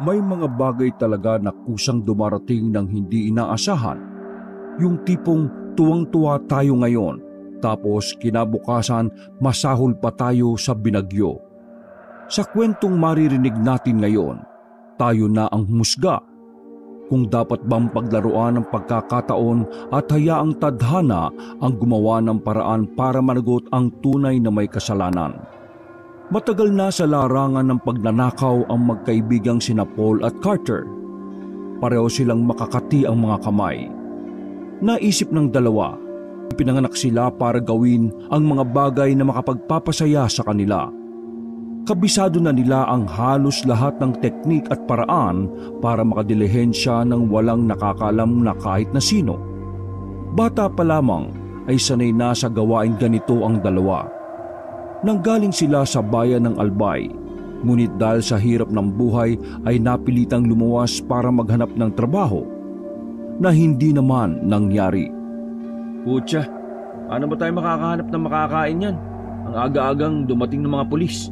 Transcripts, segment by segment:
May mga bagay talaga na kusang dumarating ng hindi inaasahan. Yung tipong tuwang-tuwa tayo ngayon, tapos kinabukasan masahol pa tayo sa binagyo. Sa kwentong maririnig natin ngayon, tayo na ang humusga. Kung dapat bang paglaruan ang pagkakataon at hayaang tadhana ang gumawa ng paraan para managot ang tunay na may kasalanan. Matagal na sa larangan ng pagnanakaw ang magkaibigang sina Paul at Carter. Pareho silang makakati ang mga kamay. Naisip ng dalawa, pinanganak sila para gawin ang mga bagay na makapagpapasaya sa kanila. Kabisado na nila ang halos lahat ng teknik at paraan para makadilihensya ng walang nakakalam na kahit na sino. Bata pa lamang ay sanay na sa gawain ganito ang dalawa. Nanggaling sila sa bayan ng Albay, ngunit dahil sa hirap ng buhay ay napilitang lumuwas para maghanap ng trabaho na hindi naman nangyari. Putya, paano ba tayo makakahanap ng makakain yan? Ang aga-agang dumating ng mga pulis.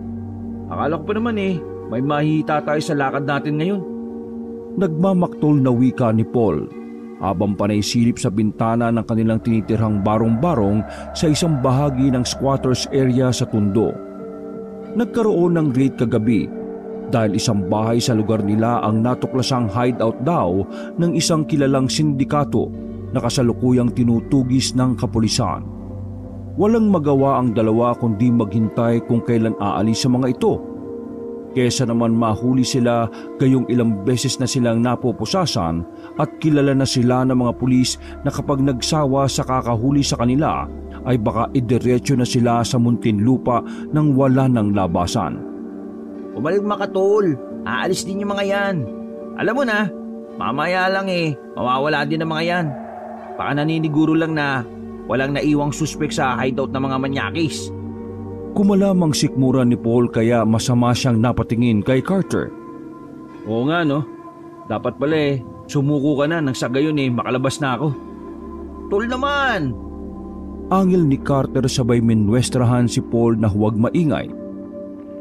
Akala ko pa naman may mahihita tayo sa lakad natin ngayon. Nagmamaktol na wika ni Paul habang panay silip sa bintana ng kanilang tinitirhang barong-barong sa isang bahagi ng squatters area sa Tondo. Nagkaroon ng raid kagabi dahil isang bahay sa lugar nila ang natuklasang hideout daw ng isang kilalang sindikato na kasalukuyang tinutugis ng kapulisan. Walang magawa ang dalawa kundi maghintay kung kailan aalis sa mga ito. Kesa naman mahuli sila gayong ilang beses na silang napupusasan at kilala na sila ng mga pulis na kapag nagsawa sa kakahuli sa kanila ay baka idiretso na sila sa Muntinlupa nang wala ng labasan. Umalig makatol, aalis din yung mga yan. Alam mo na, mamaya lang mawawala din ang mga yan. Baka naniniguro lang na walang naiwang suspek sa hideout ng mga manyakis. Kumalamang sikmura ni Paul kaya masama siyang napatingin kay Carter. Oo nga no, dapat pala sumuko ka na nang sa gayon makalabas na ako. Tol naman! Angil ni Carter sabay minwestrahan si Paul na huwag maingay.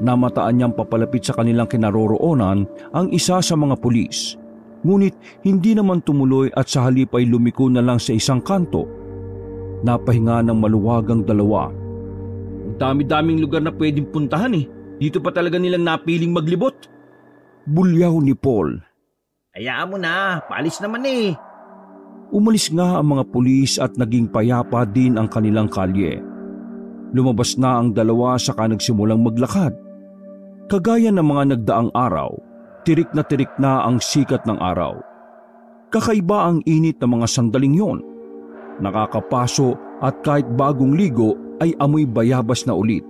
Namataan niyang papalapit sa kanilang kinaroroonan ang isa sa mga pulis. Ngunit hindi naman tumuloy at sa halip ay lumiko na lang sa isang kanto. Napahinga ng maluwagang dalawa. Ang dami-daming lugar na pwedeng puntahan Dito pa talaga nilang napiling maglibot. Bulyaw ni Paul. Hayaan mo na, paalis naman Umalis nga ang mga pulis at naging payapa din ang kanilang kalye. Lumabas na ang dalawa saka nagsimulang maglakad. Kagaya ng mga nagdaang araw, tirik na ang sikat ng araw. Kakaiba ang init ng mga sandaling yon. Nakakapaso at kahit bagong ligo ay amoy bayabas na ulit.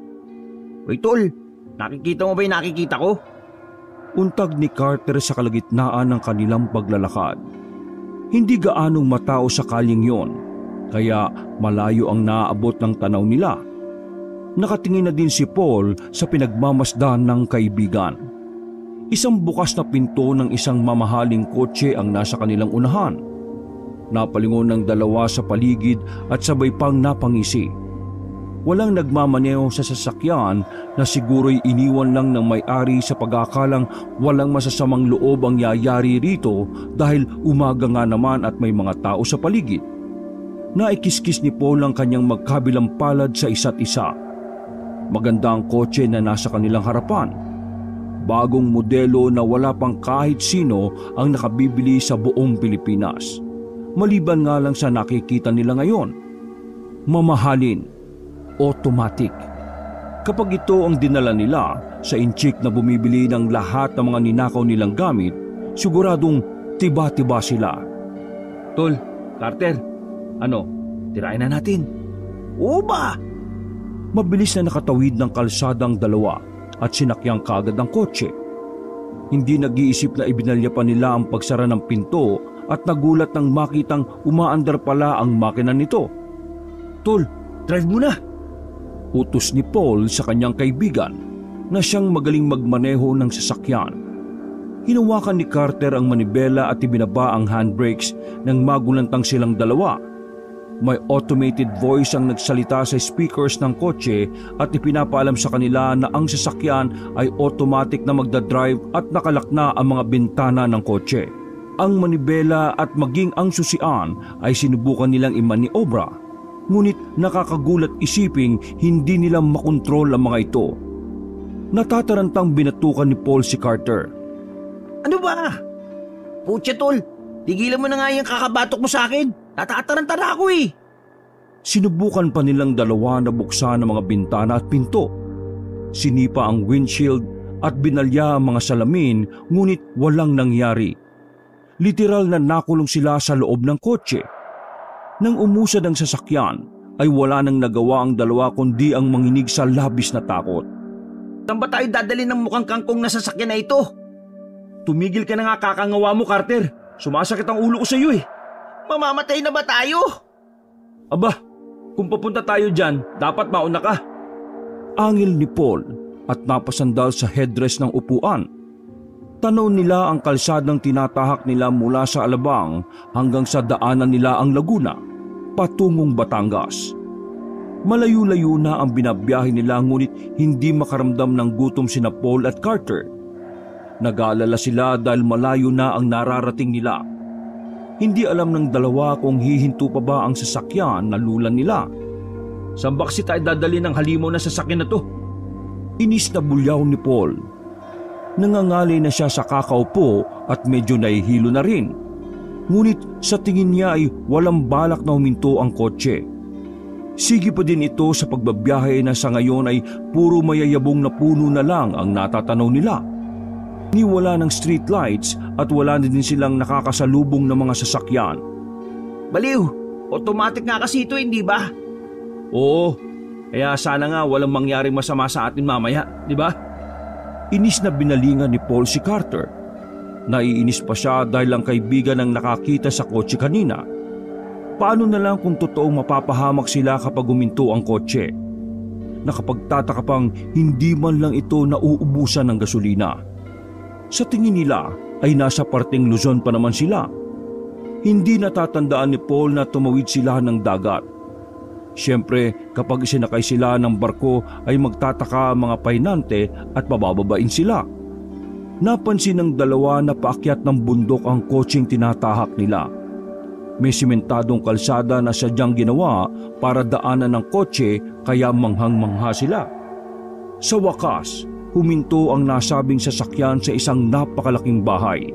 Uy tol, nakikita mo ba yung nakikita ko? Untag ni Carter sa kalagitnaan ng kanilang paglalakad. Hindi gaanong matao sa kalyeng yon, kaya malayo ang naaabot ng tanaw nila. Nakatingin na din si Paul sa pinagmamasdan ng kaibigan. Isang bukas na pinto ng isang mamahaling kotse ang nasa kanilang unahan. Napalingon ng dalawa sa paligid at sabay pang napangisi. Walang nagmamaneho sa sasakyan na siguro'y iniwan lang ng may-ari sa pag-aakalang walang masasamang loob ang yayari rito dahil umaga nga naman at may mga tao sa paligid. Naikiskis ni Paul ang kanyang magkabilang palad sa isa't isa. Maganda ang kotse na nasa kanilang harapan. Bagong modelo na wala pang kahit sino ang nakabibili sa buong Pilipinas. Maliban nga lang sa nakikita nila ngayon. Mamahalin. Automatic. Kapag ito ang dinala nila sa inchik na bumibili ng lahat ng mga ninakaw nilang gamit, siguradong tiba-tiba sila. Tol, Carter, tirahin na natin. Oo ba? Mabilis na nakatawid ng kalsadang dalawa at sinakyang kagad ang kotse. Hindi nag-iisip na ibinalya pa nila ang pagsara ng pinto at nagulat nang makitang umaandar pala ang makina nito. Tol, drive mo na! Utos ni Paul sa kanyang kaibigan na siyang magaling magmaneho ng sasakyan. Hinawakan ni Carter ang manibela at ibinaba ang handbrakes nang magulantang silang dalawa. May automated voice ang nagsalita sa speakers ng kotse at ipinapaalam sa kanila na ang sasakyan ay automatic na magdadrive at nakalak na ang mga bintana ng kotse. Ang manibela at maging ang susian ay sinubukan nilang imaniobra, ngunit nakakagulat isiping hindi nila makontrol ang mga ito. Natatarantang binatukan ni Paul si Carter. Ano ba? Putya tol, tigilan mo na nga yung kakabatok mo sa akin. Natataranta na ako eh. Sinubukan pa nilang dalawa na buksan ang mga bintana at pinto. Sinipa ang windshield at binalya ang mga salamin, ngunit walang nangyari. Literal na nakulong sila sa loob ng kotse. Nang umusad ang sasakyan, ay wala nang nagawa ang dalawa kundi ang manginig sa labis na takot. Saan ba tayo dadali ng mukhang kangkong na sasakyan na ito? Tumigil ka na nga kakangawa mo, Carter. Sumasakit ang ulo ko sa iyo eh. Mamamatay na ba tayo? Aba, kung papunta tayo dyan, dapat mauna ka. Angil ni Paul at napasandal sa headrest ng upuan. Tanaw nila ang kalsadang tinatahak nila mula sa Alabang hanggang sa daanan nila ang Laguna, patungong Batangas. Malayo-layo na ang binabiyahe nila ngunit hindi makaramdam ng gutom sina Paul at Carter. Nag-aalala sila dahil malayo na ang nararating nila. Hindi alam ng dalawa kung hihinto pa ba ang sasakyan na lulan nila. Saan ba kasi tayo dadali ng halimaw na sasakyan na to? Inis na bulyaw ni Paul. Nangangalay na siya sa kakaupo at medyo nahihilo na rin. Ngunit sa tingin niya ay walang balak na huminto ang kotse. Sige pa din ito sa pagbabiyahe na sa ngayon ay puro mayayabong na puno na lang ang natatanaw nila. Ni wala ng street lights at wala din silang nakakasalubong ng mga sasakyan. Baliw, automatic nga kasi ito hindi ba? Oo, kaya sana nga walang mangyaring masama sa atin mamaya, di ba? Inis na binalingan ni Paul si Carter. Naiinis pa siya dahil ang kaibigan ang nakakita sa kotse kanina. Paano na lang kung totoong mapapahamak sila kapag huminto ang kotse? Nakapagtataka pang hindi man lang ito nauubusan ng gasolina. Sa tingin nila ay nasa parteng Luzon pa naman sila. Hindi natatandaan ni Paul na tumawid sila ng dagat. Siyempre, kapag isinakay sila ng barko ay magtataka ang mga pahinante at pabababain sila. Napansin ng dalawa na paakyat ng bundok ang kotseng tinatahak nila. May simentadong kalsada na sadyang ginawa para daanan ng kotse kaya manghang-mangha sila. Sa wakas, huminto ang nasabing sasakyan sa isang napakalaking bahay.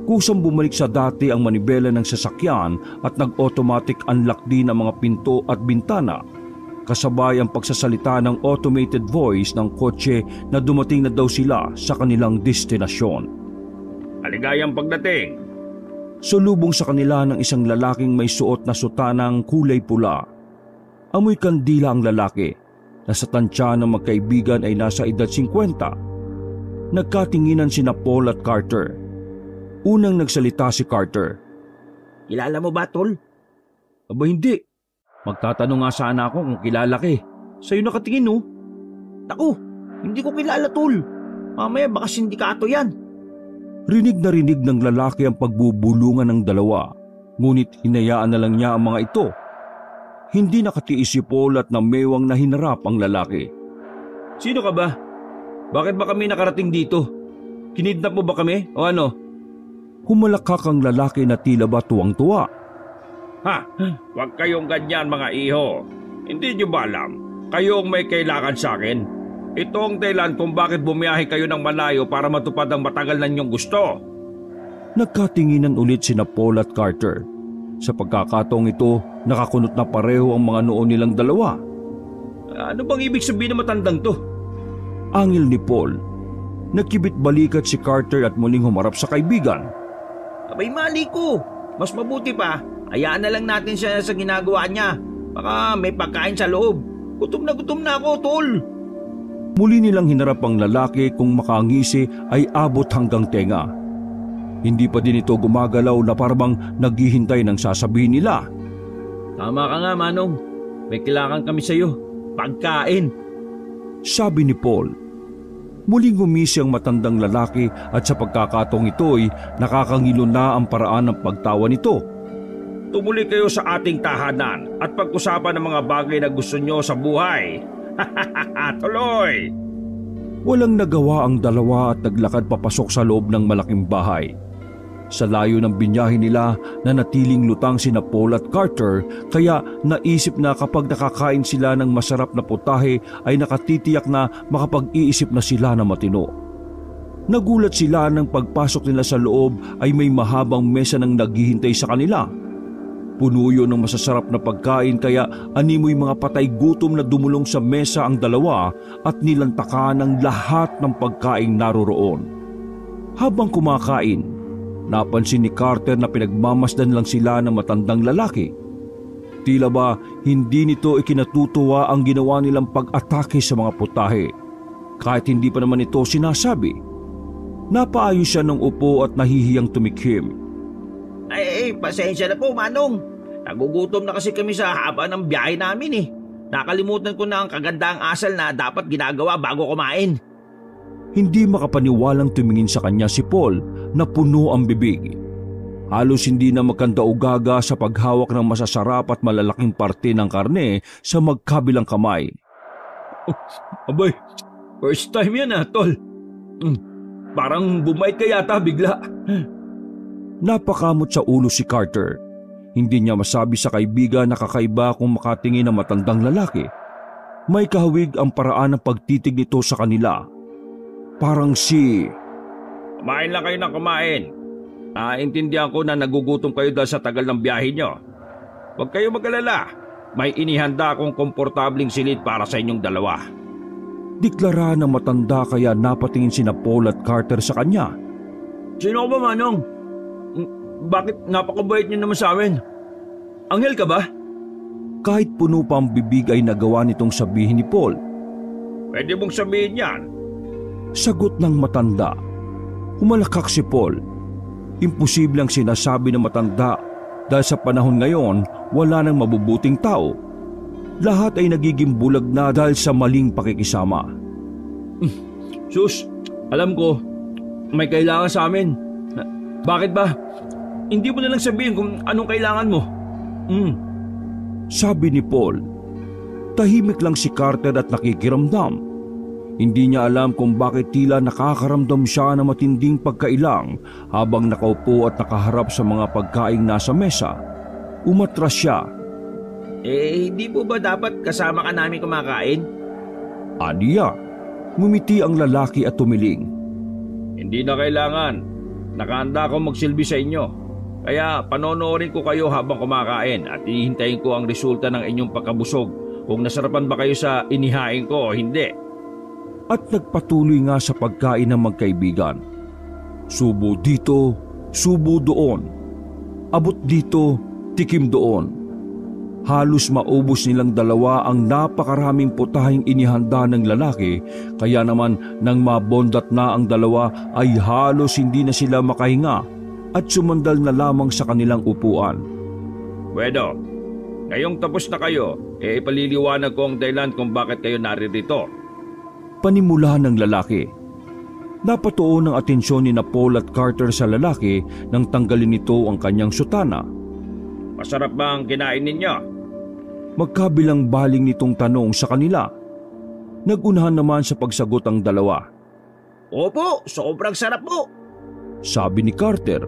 Kusang bumalik sa dati ang manibela ng sasakyan at nag-automatic unlock din ang mga pinto at bintana, kasabay ang pagsasalita ng automated voice ng kotse na dumating na daw sila sa kanilang destinasyon. Maligayang pagdating. Sulubong sa kanila ng isang lalaking may suot na sutanang kulay pula. Amoy kandila ang lalaki. Nasa tansya ng magkaibigan ay nasa edad 50. Nagkatinginan sina Paul at Carter. Unang nagsalita si Carter. Kilala mo ba, tol? Aba hindi. Magtatanong nga sana ako kung kilala ka eh. Sa'yo nakatingin no? Naku, hindi ko kilala, tol. Mamaya baka sindikato yan. Rinig na rinig ng lalaki ang pagbubulungan ng dalawa. Ngunit hinayaan na lang niya ang mga ito. Hindi nakatiis si Paul at namewang na hinarap ang lalaki. Sino ka ba? Bakit ba kami nakarating dito? Kinidnap mo ba kami o ano? Humalakak ang lalaki na tila ba tuwang-tuwa. Ha? Huwag kayong ganyan mga iho. Hindi niyo ba alam? Kayo ang may kailangan sa akin. Ito ang dahilan kung bakit bumiyahe kayo ng malayo para matupad ang matagal na ninyong gusto. Nagkatinginan ulit sina Paul at Carter. Sa pagkakataong ito, nakakunot na pareho ang mga noo nilang dalawa. Ano bang ibig sabihin ng matandang to? Angil ni Paul. Nagkibit balikat si Carter at muling humarap sa kaibigan. Abay mali ko. Mas mabuti pa, hayaan na lang natin siya sa ginagawa niya. Baka may pagkain sa loob. Gutom na ako, tol. Muli nilang hinarap ang lalaki kung makangisi ay abot hanggang tenga. Hindi pa din ito gumagalaw na parang naghihintay ng sasabihin nila. Tama ka nga, Manong. May kailangan kami sa iyo. Pagkain. Sabi ni Paul. Muling gumisi ang matandang lalaki at sa pagkakataong ito ay nakakangilo na ang paraan ng pagtawa nito. Tumuli kayo sa ating tahanan at pag-usapan ng mga bagay na gusto nyo sa buhay. Tuloy! Walang nagawa ang dalawa at naglakad papasok sa loob ng malaking bahay. Sa layo ng binyahe nila na natiling lutang sina Paul at Carter, kaya naisip na kapag nakakain sila ng masarap na putahe ay nakatitiyak na makapag-iisip na sila na matino. Nagulat sila nang pagpasok nila sa loob ay may mahabang mesa nang naghihintay sa kanila. Puno yun ng masasarap na pagkain kaya animoy mga patay gutom na dumulong sa mesa ang dalawa at nilantakan ang lahat ng pagkain naroroon. Habang kumakain, napansin ni Carter na pinagmamasdan lang sila ng matandang lalaki. Tila ba hindi nito ikinatutuwa ang ginawa nilang pag-atake sa mga putahe. Kahit hindi pa naman ito sinasabi. Napaayos siya ng upo at nahihiyang tumikhim. Ay, pasensya na po, Manong. Nagugutom na kasi kami sa haba ng biyahe namin eh. Nakalimutan ko na ang kagandang asal na dapat ginagawa bago kumain. Hindi makapaniwalang tumingin sa kanya si Paul na puno ang bibig. Halos hindi na magkanda-ugaga sa paghawak ng masasarap at malalaking parte ng karne sa magkabilang kamay. Abay, first time yan tol. Parang bumait ka yata bigla. Napakamot sa ulo si Carter. Hindi niya masabi sa kaibigan na kakaiba kung makatingin ng matandang lalaki. May kahawig ang paraan ng pagtitig nito sa kanila. Parang Kumain lang kayo ng kumain. Naintindihan ko na nagugutom kayo dahil sa tagal ng biyahe nyo. Huwag kayo mag-alala. May inihanda akong komportabling silid para sa inyong dalawa. Deklara ng matanda kaya napatingin sina Paul at Carter sa kanya. Sino ba, Manong? Bakit napakabait niyo naman sa amin? Anghel ka ba? Kahit puno pa ang bibig ay nagawa nitong sabihin ni Paul. Pwede mong sabihin yan. Sagot ng matanda. Humalakak si Paul. Imposible ang sinasabi ng matanda dahil sa panahon ngayon wala nang mabubuting tao. Lahat ay nagiging bulag na dahil sa maling pakikisama. Sus, alam ko, may kailangan sa amin. Bakit ba? Hindi mo na lang sabihin kung anong kailangan mo. Sabi ni Paul. Tahimik lang si Carter at nakikiramdam. Hindi niya alam kung bakit tila nakakaramdam siya ng matinding pagkailang habang nakaupo at nakaharap sa mga pagkaing nasa mesa. Umatras siya. Hindi po ba dapat kasama ka namin kumakain? Aniya. Ngumiti ang lalaki at tumiling. Hindi na kailangan. Nakahanda akong magsilbi sa inyo. Kaya panonoorin ko kayo habang kumakain at hihintayin ko ang resulta ng inyong pagkabusog kung nasarapan ba kayo sa inihain ko o hindi. At nagpatuloy nga sa pagkain ng magkaibigan. Subo dito, subo doon. Abot dito, tikim doon. Halos maubos nilang dalawa ang napakaraming putahing inihanda ng lalaki, kaya naman nang mabondat na ang dalawa ay halos hindi na sila makahinga at sumandal na lamang sa kanilang upuan. Bueno, ngayong tapos na kayo, ipaliliwanag ko ang dahilan kung bakit kayo naririto. Panimula ng lalaki. Napatuon ang atensyon ni Paul at Carter sa lalaki nang tanggalin nito ang kanyang sutana. Masarap ba ang kinain ninyo? Magkabilang baling nitong tanong sa kanila. Nagunahan naman sa pagsagot ang dalawa. Opo, sobrang sarap po. Sabi ni Carter.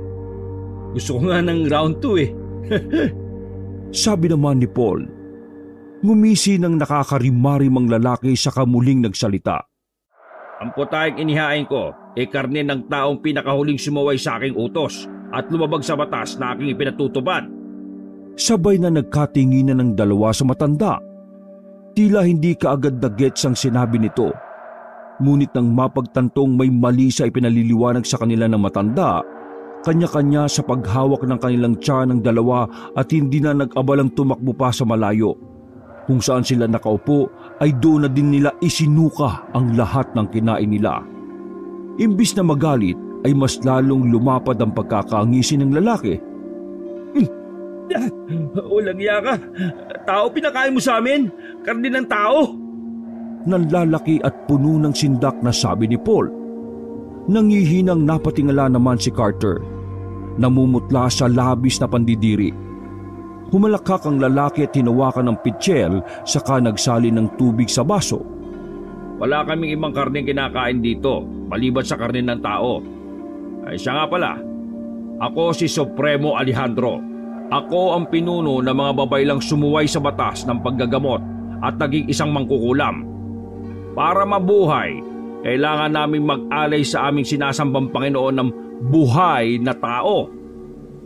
Gusto ko nga ng round 2 Sabi naman ni Paul. Ngumisi ng nakakarimarimang lalaki sa kamuling nagsalita. Ang putahing inihain ko karne ng taong pinakahuling sumaway sa aking utos at lumabag sa batas na aking ipinatutupad. Sabay na nagkatinginan ng dalawa sa matanda. Tila hindi kaagad na gets ang sinabi nito. Ngunit nang mapagtantong may mali sa ipinaliliwanag sa kanila ng matanda, kanya-kanya sa paghawak ng kanilang tiyan ng dalawa at hindi na nag-abalang tumakbo pa sa malayo. Kung saan sila nakaupo ay doon na din nila isinuka ang lahat ng kinain nila. Imbis na magalit ay mas lalong lumapad ang pagkakangisi ng lalaki. Walang iya ka. Tao pinakain mo sa amin. Karne ng tao. Nanlalaki at puno ng sindak na sabi ni Paul. Nangihinang napatingala naman si Carter. Namumutla sa labis na pandidiri. Humalakhak ang lalaki at hinawakan ng pitsyel saka nagsali ng tubig sa baso. Wala kaming ibang karneng kinakain dito, maliban sa karne ng tao. Ay siya nga pala, ako si Supremo Alejandro. Ako ang pinuno ng mga babaylang sumuway sa batas ng paggagamot at naging isang mangkukulam. Para mabuhay, kailangan naming mag-alay sa aming sinasambang Panginoon ng buhay na tao.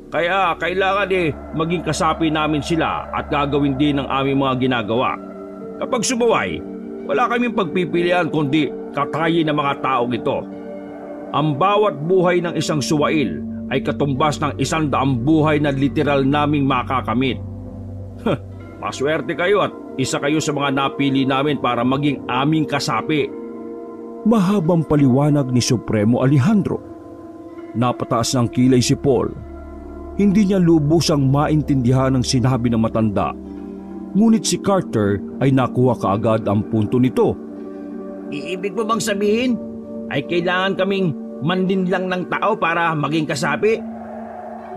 Kaya kailangan maging kasapi namin sila at gagawin din ang aming mga ginagawa. Kapag sumuway, wala kaming pagpipilian kundi katayin ng mga taong ito. Ang bawat buhay ng isang suwail ay katumbas ng 100 buhay na literal naming makakamit. Maswerte kayo at isa kayo sa mga napili namin para maging aming kasapi. Mahabang paliwanag ni Supremo Alejandro. Napataas ng kilay si Paul. Hindi niya lubusang maintindihan ang sinabi ng matanda. Ngunit si Carter ay nakuha kaagad ang punto nito. Iibig mo bang sabihin ay kailangan kaming mandinlang ng tao para maging kasapi?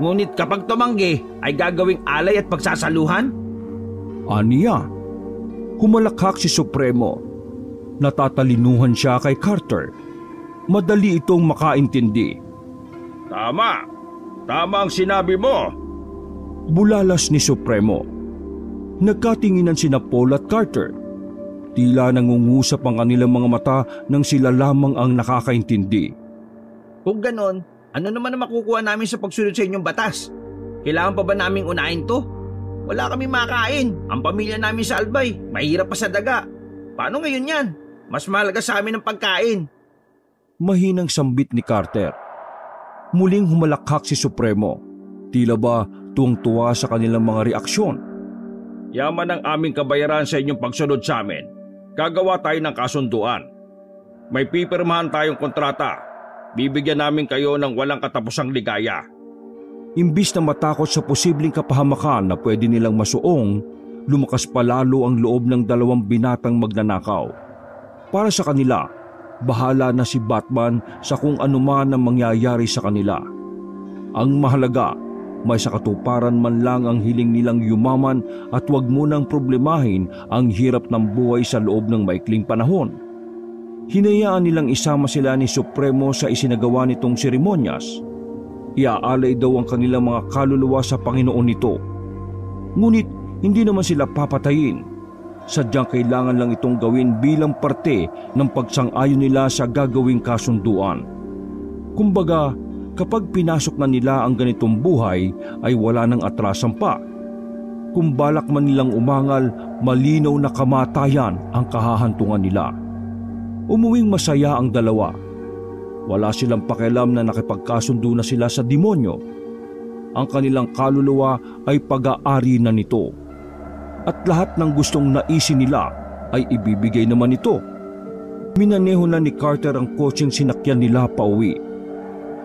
Ngunit kapag tumanggi ay gagawing alay at pagsasaluhan? Aniya. Humalakhak si Supremo. Natatalinuhan siya kay Carter. Madali itong makaintindi. Tama! Tama ang sinabi mo! Bulalas ni Supremo. Nagkatinginan sina Paul at Carter. Tila nangungusap ang kanilang mga mata nang sila lamang ang nakakaintindi. Kung ganon, ano naman ang makukuha namin sa pagsunod sa inyong batas? Kailangan pa ba naming unahin to? Wala kami makain. Ang pamilya namin sa Albay, mahirap pa sa daga. Paano ngayon yan? Mas mahalaga sa amin ang pagkain. Mahinang sambit ni Carter. Muling humalakhak si Supremo. Tila ba tuwang-tuwa sa kanilang mga reaksyon. Yaman ang aming kabayaran sa inyong pagsunod sa amin. Gagawa tayo ng kasunduan. May pipirmahan tayong kontrata. Bibigyan namin kayo ng walang katapusang ligaya. Imbis na matakot sa posibleng kapahamakan na pwede nilang masuong, lumakas pa lalo ang loob ng 2 binatang magnanakaw. Para sa kanila, bahala na si Batman sa kung anuman ang mangyayari sa kanila. Ang mahalaga, may sakatuparan man lang ang hiling nilang yumaman at huwag munang problemahin ang hirap ng buhay sa loob ng maikling panahon. Hinayaan nilang isama sila ni Supremo sa isinagawa nitong seremonyas. Iaalay daw ang kanilang mga kaluluwa sa Panginoon nito. Ngunit hindi naman sila papatayin. Sadyang kailangan lang itong gawin bilang parte ng pagsang-ayon nila sa gagawing kasunduan. Kumbaga, kapag pinasok na nila ang ganitong buhay ay wala nang atrasan pa. Kung balak man nilang umangal, malinaw na kamatayan ang kahahantungan nila. Umuwing masaya ang dalawa. Wala silang pakialam na nakipagkasundo na sila sa demonyo. Ang kanilang kaluluwa ay pag-aari na nito. At lahat ng gustong naisin nila ay ibibigay naman ito. Minaneho na ni Carter ang kotseng sinakyan nila pauwi.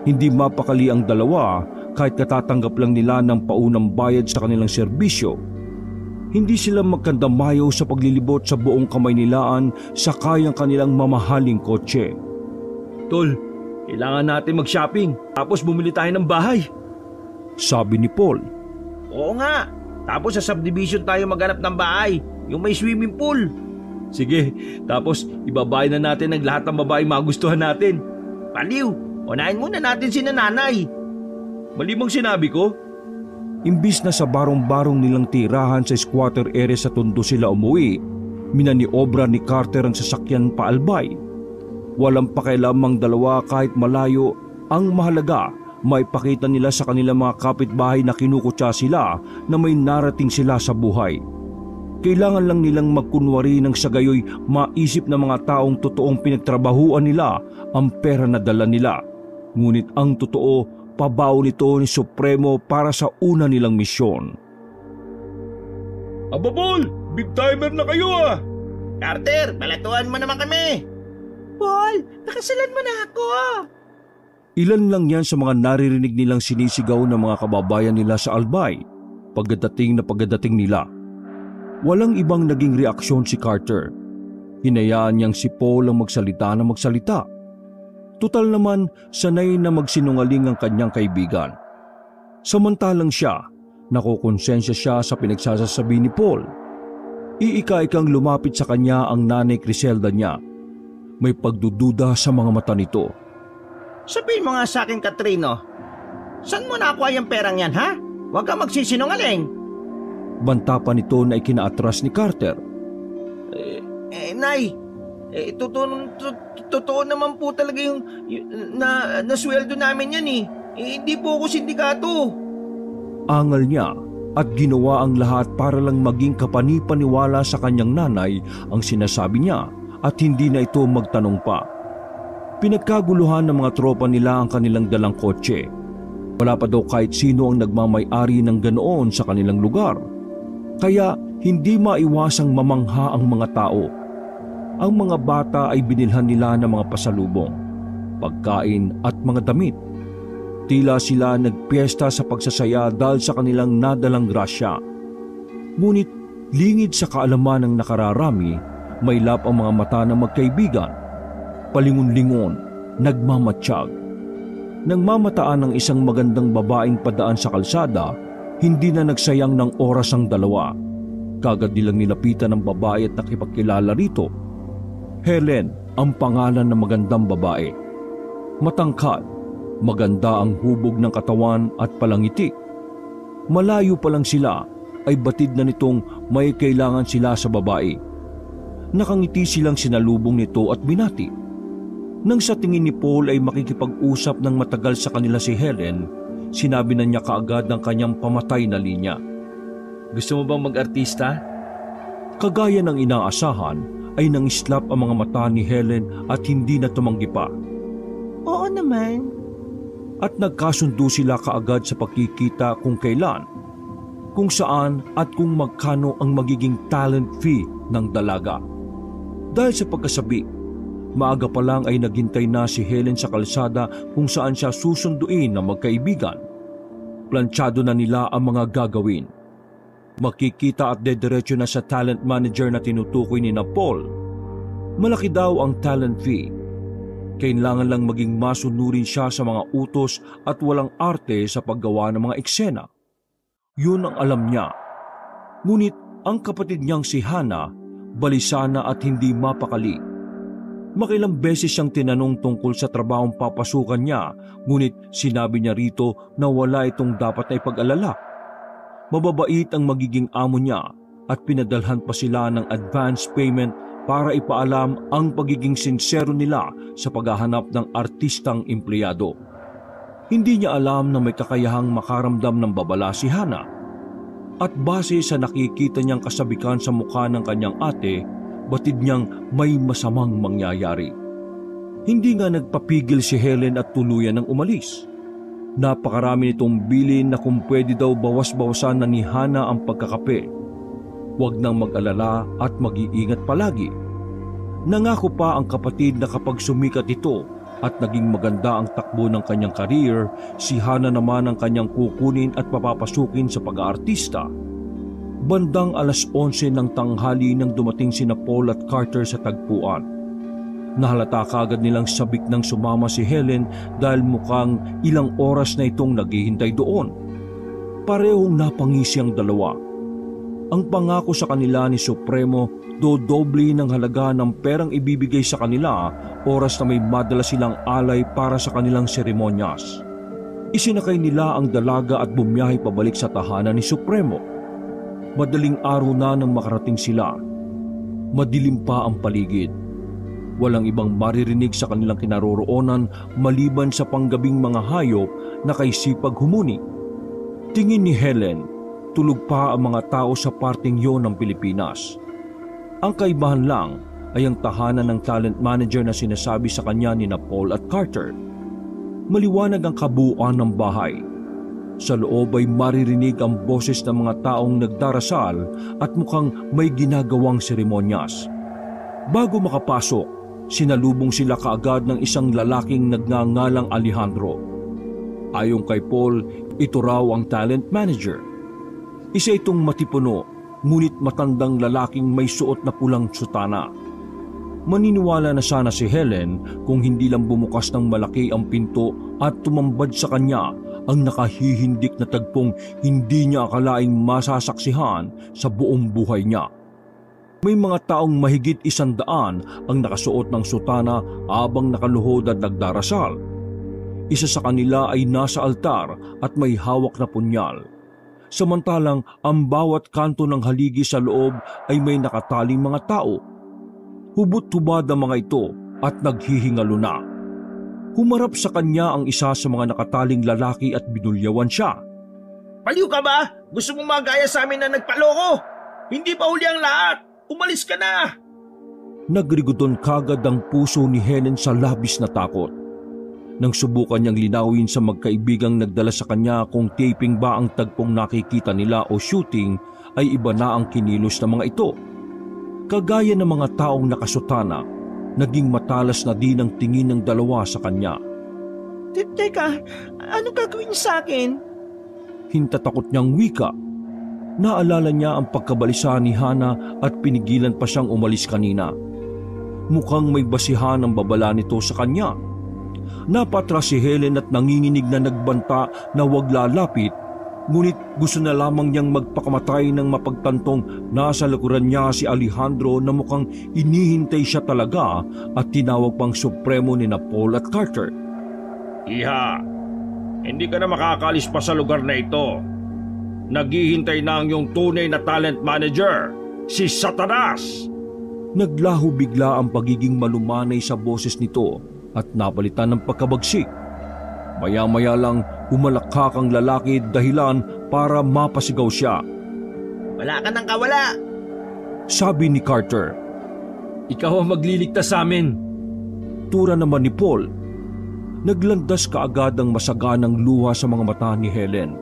Hindi mapakali ang dalawa kahit katatanggap lang nila ng paunang bayad sa kanilang serbisyo. Hindi sila magkandamayaw sa paglilibot sa buong kamay nilaan sa kayang kanilang mamahaling kotse. Tol, kailangan natin mag-shopping tapos bumili tayo ng bahay. Sabi ni Paul. Oo nga, tapos sa subdivision tayo maghanap ng bahay, yung may swimming pool. Sige, tapos ibabayad na natin ang lahat ng babae magustuhan natin. Paliw, unahin muna natin si nanay. Mali bang sinabi ko? Imbis na sa barong-barong nilang tirahan sa squatter area sa Tondo sila umuwi, minaniobra ni Carter ang sasakyan pa Albay. Walang pakialamang dalawa kahit malayo, ang mahalaga maipakita nila sa kanilang mga kapitbahay na kinukutya sila na may narating sila sa buhay. Kailangan lang nilang magkunwari ng sagayoy maisip ng mga taong totoong pinagtrabahuan nila ang pera na dala nila. Ngunit ang totoo, pabaw nito ni Supremo para sa una nilang misyon. Ababol! Big timer na kayo ah! Carter, balatuan mo naman kami. Paul, nakasalan mo na ako. Ilan lang yan sa mga naririnig nilang sinisigaw ng mga kababayan nila sa Albay pagdating nila. Walang ibang naging reaksyon si Carter. Hinayaan niyang si Paul ang magsalita na magsalita. Tutal naman, sanay na magsinungaling ang kanyang kaibigan. Samantalang siya, Nakokonsensya siya sa pinagsasasabi ni Paul. Iika-ikang lumapit sa kanya ang nanay Criselda niya. May pagdududa sa mga mata nito. Sabihin mo nga sa akin, Katrino, saan mo nakuha yung perang yan, ha? Huwag kang magsisinungaling. Banta pa nito na ikinaatras ni Carter. Nay, totoo naman po talaga yung nasweldo namin yan eh. Hindi po ako sindikato. Angal niya at ginawa ang lahat para lang maging kapani-paniwala sa kanyang nanay ang sinasabi niya at hindi na ito magtanong pa. Pinagkaguluhan ng mga tropa nila ang kanilang dalang kotse. Wala pa daw kahit sino ang nagmamay-ari ng ganoon sa kanilang lugar. Kaya hindi maiwasang mamangha ang mga tao. Ang mga bata ay binilhan nila ng mga pasalubong, pagkain at mga damit. Tila sila nagpiesta sa pagsasaya dahil sa kanilang nadalang grasya. Ngunit lingid sa kaalaman ng nakararami, mailap ang mga mata ng magkaibigan. Palingon-lingon, nagmamatsyag. Nang mamataan ng isang magandang babaeng padaan sa kalsada, hindi na nagsayang ng oras ang dalawa. Kagad nilang nilapitan ng babae at nakipagkilala rito. Helen ang pangalan ng magandang babae. Matangkad, maganda ang hubog ng katawan at palangiti. Malayo pa lang sila ay batid na nitong may kailangan sila sa babae. Nakangiti silang sinalubong nito at binati. Nang sa tingin ni Paul ay makikipag-usap ng matagal sa kanila si Helen, sinabi na niya kaagad ang kanyang pamatay na linya. Gusto mo bang mag-artista? Kagaya ng inaasahan ay nangislap ang mga mata ni Helen at hindi na tumanggi pa. Oo naman. At nagkasundo sila kaagad sa pagkikita kung kailan, kung saan at kung magkano ang magiging talent fee ng dalaga. Dahil sa pagkasabi, maaga pa lang ay naghintay na si Helen sa kalsada kung saan siya susunduin ng magkaibigan. Planchado na nila ang mga gagawin. Makikita at dediretso na sa talent manager na tinutukoy ni Paul. Malaki daw ang talent fee. Kailangan lang maging masunurin siya sa mga utos at walang arte sa paggawa ng mga eksena. Yun ang alam niya. Ngunit ang kapatid niyang si Hannah, balisana at hindi mapakali. Makilang beses siyang tinanong tungkol sa trabahong papasukan niya, ngunit sinabi niya rito na wala itong dapat na ipag-alala. Mababait ang magiging amo niya at pinadalhan pa sila ng advance payment para ipaalam ang pagiging sincero nila sa paghahanap ng artistang empleyado. Hindi niya alam na may kakayahang makaramdam ng babala si Hannah. At base sa nakikita niyang kasabikan sa mukha ng kanyang ate, batid niyang may masamang mangyayari. Hindi nga nagpapigil si Helen at tuluyan ng umalis. Napakarami nitong bilin na kung pwede daw bawas-bawasan na ni Hannah ang pagkakape. Huwag nang mag-alala at mag-iingat palagi. Nangako pa ang kapatid na kapag sumikat ito at naging maganda ang takbo ng kanyang career, si Hannah naman ang kanyang kukunin at papapasukin sa pag-aartista. Bandang 11:00 ng tanghali nang dumating sina Paul at Carter sa tagpuan. Nahalata kaagad nilang sabik ng sumama si Helen dahil mukhang ilang oras na itong naghihintay doon. Parehong napangisi ang dalawa. Ang pangako sa kanila ni Supremo, dodoble ng halaga ng perang ibibigay sa kanila oras na may madala silang alay para sa kanilang seremonyas. Isinakay nila ang dalaga at bumiyahe pabalik sa tahanan ni Supremo. Madaling araw na nang makarating sila. Madilim pa ang paligid. Walang ibang maririnig sa kanilang kinaroroonan maliban sa panggabing mga hayop na kaisipag humuni. Tingin ni Helen, tulog pa ang mga tao sa parting yon ng Pilipinas. Ang kaibahan lang ay ang tahanan ng talent manager na sinasabi sa kanya ni Paul at Carter. Maliwanag ang kabuuan ng bahay. Sa loob ay maririnig ang boses ng mga taong nagdarasal at mukhang may ginagawang seremonyas. Bago makapasok, sinalubong sila kaagad ng isang lalaking nagngangalang Alejandro. Ayon kay Paul, ito raw ang talent manager. Isa itong matipuno, ngunit matandang lalaking may suot na pulang sutana. Maniniwala na sana si Helen kung hindi lang bumukas ng malaki ang pinto at tumambad sa kanya ang nakahihindik na tagpong hindi niya akalaing masasaksihan sa buong buhay niya. May mga taong mahigit 100 ang nakasuot ng sutana habang nakaluhod at nagdarasal. Isa sa kanila ay nasa altar at may hawak na punyal. Samantalang ang bawat kanto ng haligi sa loob ay may nakataling mga tao. Hubot-hubad ang mga ito at naghihingalo na. Humarap sa kanya ang isa sa mga nakataling lalaki at binulyawan siya. Baliw ka ba? Gusto mong magaya sa amin na nagpaloko? Hindi pa huli ang lahat! Umalis ka na! Nagriguton kagad ang puso ni Helen sa labis na takot. Nang subukan niyang linawin sa magkaibigang nagdala sa kanya kung taping ba ang tagpong nakikita nila o shooting, ay iba na ang kinilos ng mga ito. Kagaya ng mga taong nakasutana, naging matalas na din ang tingin ng dalawa sa kanya. Teka, ano gagawin niyo sa akin? Hintatakot niyang wika. Naalala niya ang pagkabalisa ni Hana at pinigilan pa siyang umalis kanina. Mukhang may basihan ang babala nito sa kanya. Napatras si Helen at nanginginig na nagbanta na huwag lalapit, ngunit gusto na lamang niyang magpakamatay ng mapagtantong nasa likuran niya si Alejandro na mukhang inihintay siya talaga at tinawag pang supremo ni Paul at Carter. Iha, hindi ka na makakalis pa sa lugar na ito. Naghihintay na ang iyong tunay na talent manager, si Satanas! Naglaho bigla ang pagiging malumanay sa boses nito at napalitan ng pagkabagsik. Maya-maya lang humalakhak ang lalaki dahilan para mapasigaw siya. Wala ka nang kawala! Sabi ni Carter. Ikaw ang magliligtas sa amin. Tura naman ni Paul. Naglandas kaagad ang masaganang luha sa mga mata ni Helen.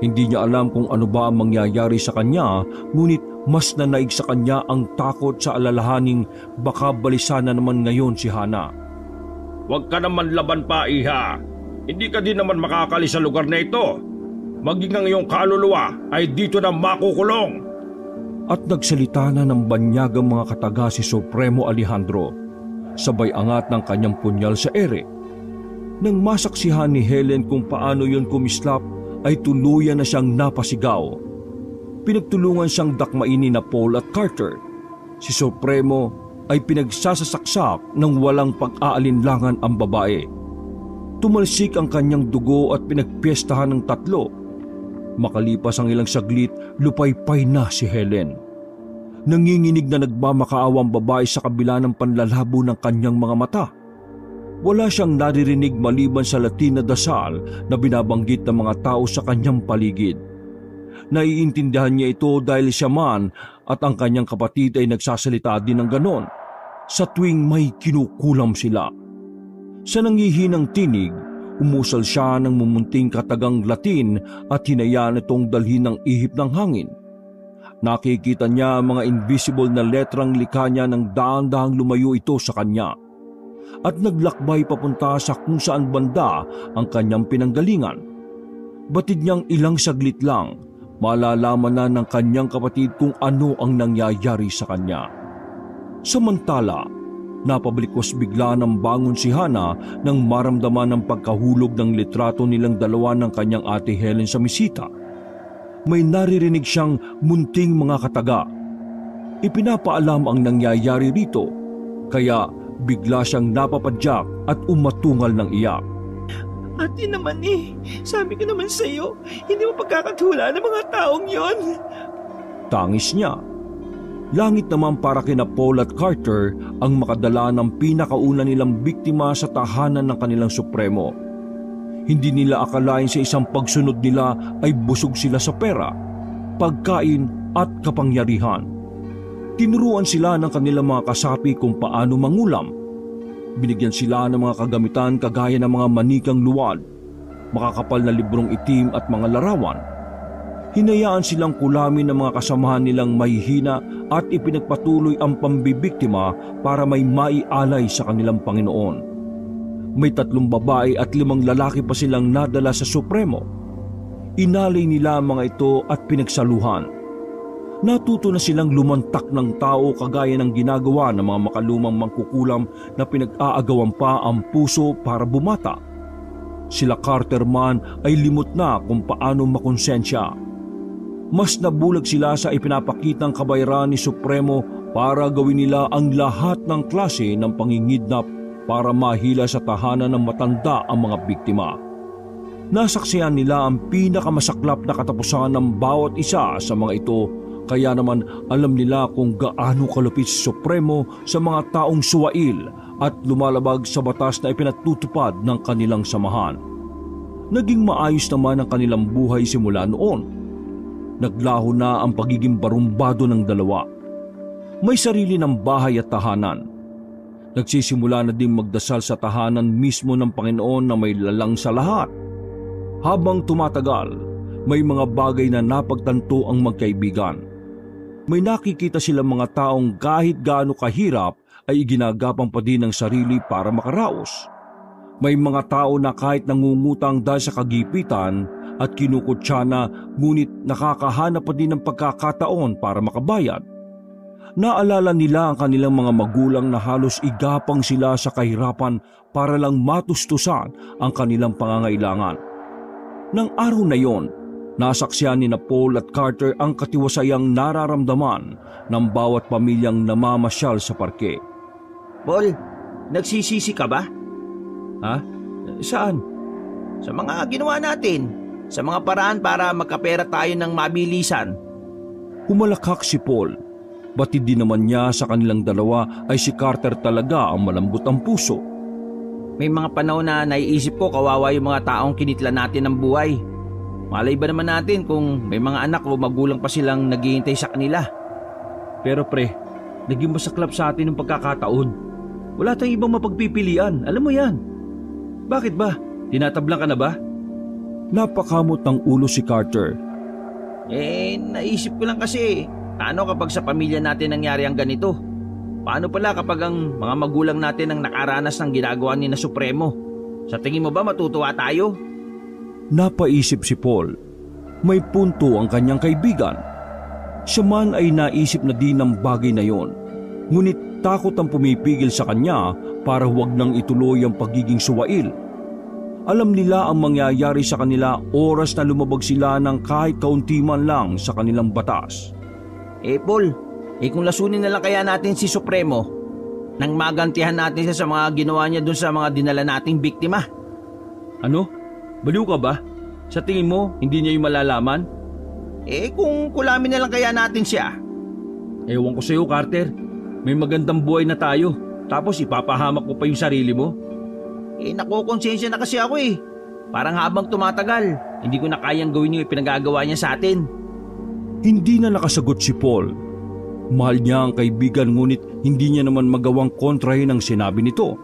Hindi niya alam kung ano ba ang mangyayari sa kanya, ngunit mas nanaig sa kanya ang takot sa alalahaning baka balisa na naman ngayon si Hana. Huwag ka naman laban pa, Iha. Hindi ka din naman makakalis sa lugar na ito. Maging ang iyong kaluluwa ay dito na makukulong. At nagsalita na ng banyagang mga kataga si Supremo Alejandro. Sabay angat ng kanyang punyal sa ere. Nang masaksihan ni Helen kung paano yun kumislap, ay tuluyan na siyang napasigaw. Pinagtulungan siyang dakmain ni Paul at Carter. Si Supremo ay pinagsasasaksak ng walang pag-aalinlangan ang babae. Tumalsik ang kanyang dugo at pinagpiestahan ng tatlo. Makalipas ang ilang saglit, lupaypay na si Helen. Nanginginig na nagmamakaawang babae sa kabila ng panlalabo ng kanyang mga mata. Wala siyang naririnig maliban sa Latin na dasal na binabanggit ng mga tao sa kanyang paligid. Naiintindihan niya ito dahil siya man at ang kanyang kapatid ay nagsasalita din ng ganon sa tuwing may kinukulam sila. Sa nangihinang tinig, umusal siya ng mumunting katagang Latin at hinayaan itong dalhin ng ihip ng hangin. Nakikita niya ang mga invisible na letrang likha niya ng dahan-dahang lumayo ito sa kanya. At naglakbay papunta sa kung saan banda ang kanyang pinanggalingan. Batid niyang ilang saglit lang, malalaman na ng kanyang kapatid kung ano ang nangyayari sa kanya. Samantala, napabalikwas bigla ng bangon si Hana nang maramdaman ng pagkahulog ng litrato nilang dalawa ng kanyang ate Helen sa misita. May naririnig siyang munting mga kataga. Ipinapaalam ang nangyayari rito, kaya bigla siyang napapadyak at umatungal ng iyak. Ate naman sabi ko naman sa iyo, hindi mo pagkakatula ng mga taong yon. Tangis niya. Langit naman para kina Paul at Carter ang makadala ng pinakauna nilang biktima sa tahanan ng kanilang supremo. Hindi nila akalain sa isang pagsunod nila ay busog sila sa pera, pagkain at kapangyarihan. Tinuruan sila ng kanilang mga kasapi kung paano mangulam. Binigyan sila ng mga kagamitan kagaya ng mga manikang luwad, makakapal na librong itim at mga larawan. Hinayaan silang kulamin ng mga kasamahan nilang mahihina at ipinagpatuloy ang pambibiktima para may maialay sa kanilang Panginoon. May 3 babae at 5 lalaki pa silang nadala sa Supremo. Inalay nila ang mga ito at pinagsaluhan. Natuto na silang lumantak ng tao kagaya ng ginagawa ng mga makalumang mangkukulam na pinag-aagawan pa ang puso para bumata. Sila Carter man ay limot na kung paano makonsensya. Mas nabulag sila sa ipinapakitang kabayran ni Supremo para gawin nila ang lahat ng klase ng pangingidnap para mahila sa tahanan ng matanda ang mga biktima. Nasaksihan nila ang pinakamasaklap na katapusan ng bawat isa sa mga ito, kaya naman alam nila kung gaano kalupit si Supremo sa mga taong suwail at lumalabag sa batas na ipinatutupad ng kanilang samahan. Naging maayos naman ang kanilang buhay simula noon. Naglaho na ang pagiging barumbado ng dalawa. May sarili ng bahay at tahanan. Nagsisimula na ding magdasal sa tahanan mismo ng Panginoon na may lalang sa lahat. Habang tumatagal, may mga bagay na napagtanto ang magkaibigan. May nakikita silang mga taong kahit gaano kahirap ay iginagapang pa din ng sarili para makaraos. May mga tao na kahit nangungutang dahil sa kagipitan at kinukutsa na ngunit nakakahanap pa din ng pagkakataon para makabayad. Naalala nila ang kanilang mga magulang na halos igapang sila sa kahirapan para lang matustusan ang kanilang pangangailangan. Nang araw na yon, nasaksihan ni Paul at Carter ang katiwasayang nararamdaman ng bawat pamilyang namamasyal sa parke. Paul, nagsisisi ka ba? Ha? Saan? Sa mga ginawa natin, sa mga paraan para magkapera tayo ng mabilisan. Humalakhak si Paul. Batid din naman niya sa kanilang dalawa ay si Carter talaga ang malambot ang puso. May mga panahon na naiisip ko kawawa yung mga taong kinitla natin ng buhay. Malay ba naman natin kung may mga anak o magulang pa silang naghihintay sa kanila. Pero pre, naging masaklap sa atin ng pagkakataon. Wala tayong ibang mapagpipilian, alam mo yan. Bakit ba? Tinatablang ka na ba? Napakamot ng ulo si Carter. Naisip ko lang kasi, paano kapag sa pamilya natin nangyari ang ganito? Paano pala kapag ang mga magulang natin ang nakaranas ng ginagawa ni na Supremo? Sa tingin mo ba matutuwa tayo? Napaisip si Paul. May punto ang kanyang kaibigan. Siya man ay naisip na din ng bagay na yon. Ngunit takot ang pumipigil sa kanya para huwag nang ituloy ang pagiging suwail. Alam nila ang mangyayari sa kanila oras na lumabag sila ng kahit kaunti man lang sa kanilang batas. Paul, kung lasunin na lang kaya natin si Supremo nang magantihan natin siya sa mga ginawa niya dun sa mga dinala nating biktima. Ano? Baliw ka ba? Sa tingin mo, hindi niya yung malalaman? Kung kulamin na lang kaya natin siya. Ewan ko sa'yo, Carter. May magandang buhay na tayo. Tapos ipapahamak mo pa yung sarili mo? Nakukonsensya na kasi ako eh. Parang habang tumatagal, hindi ko na kayang gawin yung ipinagagawa niya sa atin. Hindi na nakasagot si Paul. Mahal niya ang kaibigan ngunit hindi niya naman magawang kontrahin ang sinabi nito.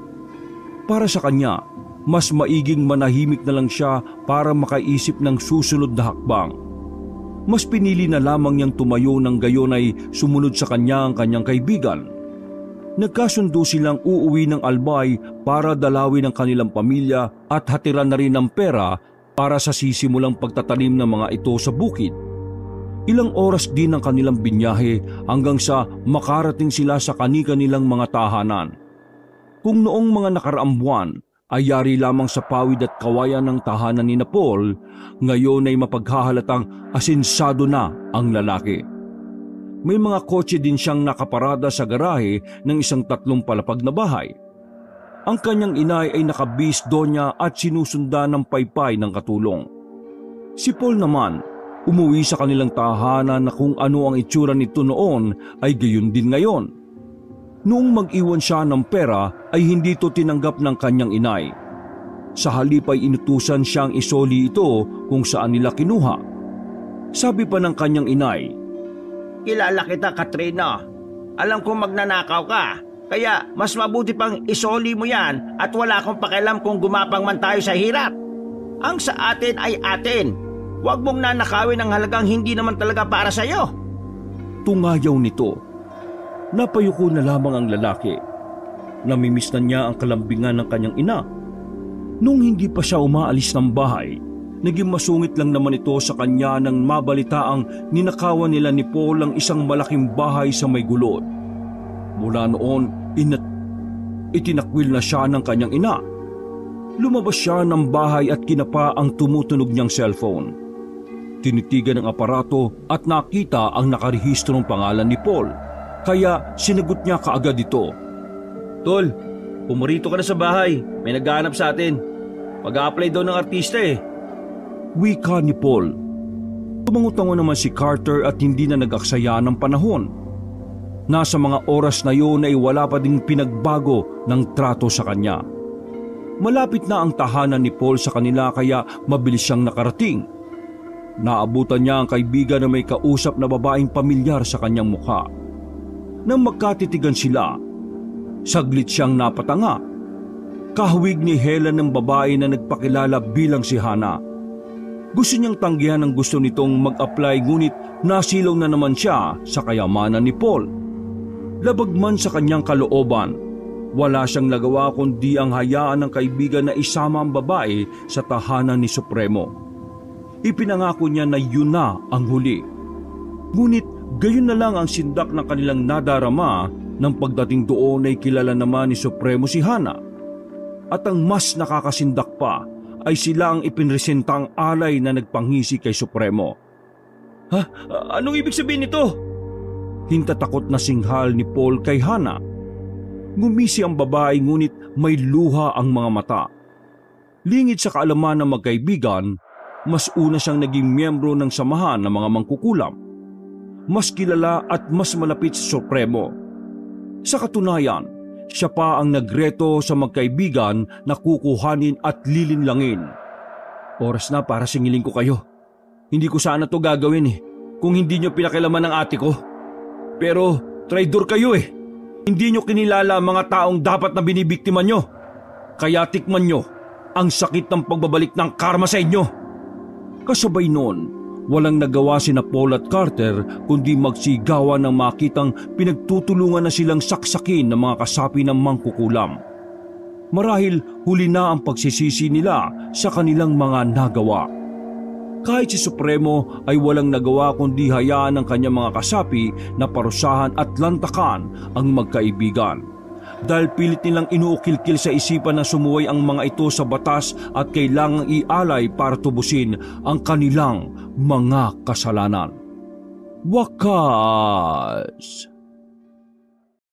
Para sa kanya, mas maiging manahimik na lang siya para makaisip ng susunod na hakbang. Mas pinili na lamang niyang tumayo ng gayon ay sumunod sa kanya ang kanyang kaibigan. Nagkasundo silang uuwi ng Albay para dalawin ang kanilang pamilya at hatiran na rin ng pera para sa sisimulang pagtatanim ng mga ito sa bukid. Ilang oras din ang kanilang binyahe hanggang sa makarating sila sa kani-kanilang mga tahanan. Kung noong mga nakaraang buwan ay yari lamang sa pawid at kawayan ng tahanan ni Paul, ngayon ay mapaghahalatang asinsado na ang lalaki. May mga kotse din siyang nakaparada sa garahe ng isang 3 palapag na bahay. Ang kanyang inay ay nakabis donya at sinusunda ng paypay ng katulong. Si Paul naman, umuwi sa kanilang tahanan na kung ano ang itsura nito noon ay gayon din ngayon. Noong mag-iwan siya ng pera ay hindi ito tinanggap ng kanyang inay. Sa halip ay inutusan siyang isoli ito kung saan nila kinuha. Sabi pa ng kanyang inay, Kilala kita, Katrina. Alam kong magnanakaw ka. Kaya mas mabuti pang isoli mo yan at wala akong pakialam kung gumapang man tayo sa hirap. Ang sa atin ay atin. Huwag mong nanakawin ang halagang hindi naman talaga para sa'yo. Tungayaw nito. Napayuko na lamang ang lalaki. Namimiss na niya ang kalambingan ng kanyang ina. Nung hindi pa siya umaalis ng bahay, naging masungit lang naman ito sa kanya nang mabalitaang ninakawan nila ni Paul ang isang malaking bahay sa may gulod. Mula noon, itinakwil na siya ng kanyang ina. Lumabas siya ng bahay at kinapa ang tumutunog niyang cellphone. Tinitigan ang aparato at nakita ang nakarehistrong pangalan ni Paul, kaya sinagot niya kaagad ito. Tol, pumarito ka na sa bahay. May naghahanap sa atin. Mag-a-apply daw ng artista eh. Wika ni Paul. Tumangutango naman si Carter at hindi na nag-aksaya ng panahon. Nasa mga oras na yun ay wala pa ding pinagbago ng trato sa kanya. Malapit na ang tahanan ni Paul sa kanila kaya mabilis siyang nakarating. Naabutan niya ang kaibigan na may kausap na babaeng pamilyar sa kanyang mukha. Nang magkatitigan sila, saglit siyang napatanga. Kahawig ni Helen ng babae na nagpakilala bilang si Hana. Gusto niyang tanggihan ang gusto nitong mag-apply ngunit nasilaw na naman siya sa kayamanan ni Paul. Labag man sa kanyang kalooban, wala siyang nagawa kundi ang hayaan ng kaibigan na isama ang babae sa tahanan ni Supremo. Ipinangako niya na yun na ang huli. Ngunit gayon na lang ang sindak ng kanilang nadarama nang pagdating doon ay kilala naman ni Supremo si Hana. At ang mas nakakasindak pa ay sila ang ipinresentang alay na nagpanghisi kay Supremo. Ha? Anong ibig sabihin nito? Hintatakot na singhal ni Paul kay Hana. Ngumisi ang babae ngunit may luha ang mga mata. Lingid sa kaalaman ng magkaibigan, mas una siyang naging miyembro ng samahan ng mga mangkukulam. Mas kilala at mas malapit sa Supremo. Sa katunayan, siya pa ang nagreto sa magkaibigan na kukuhanin at lilinlangin. Oras na para singilin ko kayo. Hindi ko sana to gagawin kung hindi nyo pinakilaman ng ate ko. Pero traidor kayo Hindi nyo kinilala ang mga taong dapat na binibiktima nyo. Kaya tikman nyo ang sakit ng pagbabalik ng karma sa inyo. Kasabay noon, walang nagawa sina Paul at Carter kundi magsigawan ng makitang pinagtutulungan na silang saksakin ng mga kasapi ng mangkukulam. Marahil huli na ang pagsisisi nila sa kanilang mga nagawa. Kahit si Supremo ay walang nagawa kundi hayaan ng kanyang mga kasapi na parusahan at lantakan ang magkaibigan. Dahil pilit nilang inuukil-kil sa isipan na sumuway ang mga ito sa batas at kailangang ialay para tubusin ang kanilang mga kasalanan. Wakas!